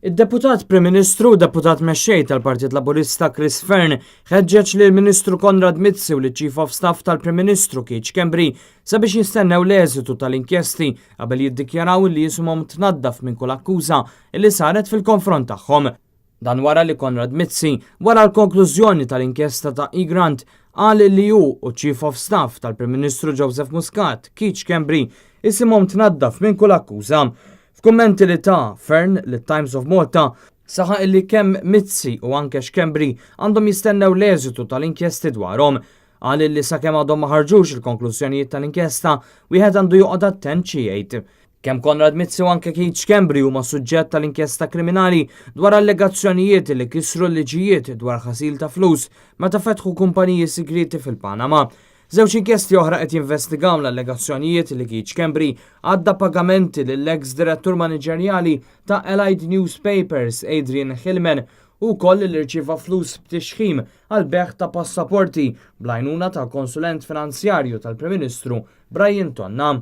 Id-deputat Prim Ministru u deputat mexxej tal-Partit Laburista Chris Fearn ħeġġeġ lil Ministru Konrad Mizzi u l-Chief of Staff tal-Prim Ministru Keith Schembri sabiex jistennew l-eżitu tal-inkjesti qabel jiddikjaraw li jisumhom tnaddaf minn kull akkuża li saret fil-konfront tagħhom. Dan wara li Konrad Mizzi wara l-konklużjoni tal-inkjesta ta' E-Grant qal li hu u Chief of Staff tal-Prim Ministru Joseph Muscat, Keith Schembri, isimhom tnaddaf minn kull akkuża. F'kummenti li ta' Fearn li Times of Malta saħa illi kemm Mizzi u anke Schembri għandhom jistennew l-eżitu tal-inkjesti dwarhom. Qal li sakemm għadhom ma ħarġux il-konklużjonijiet tal-inkjesta wieħed għandu joqgħod attent xi jgħid. Kemm Konrad Mizzi u anke Keith Schembri huma suġġett tal-inkjesta kriminali dwar allegazzjonijiet li kisru l-liġijiet dwar ħasil ta' flus meta fetħu kumpaniji sigriti fil-Panama. Żewġ inkjesti oħra qed jinvestigaw l-allegazzjonijiet li Keith Schembri għadda pagamenti lill-ex direttur maniġerjali ta' Allied Newspapers Adrian Hillman u wkoll li rċieva flus b'tixħim għal beħ ta' passaporti bl-għajnuna tal-konsulent finanzjarju tal-Prim Ministru Brian Tonna.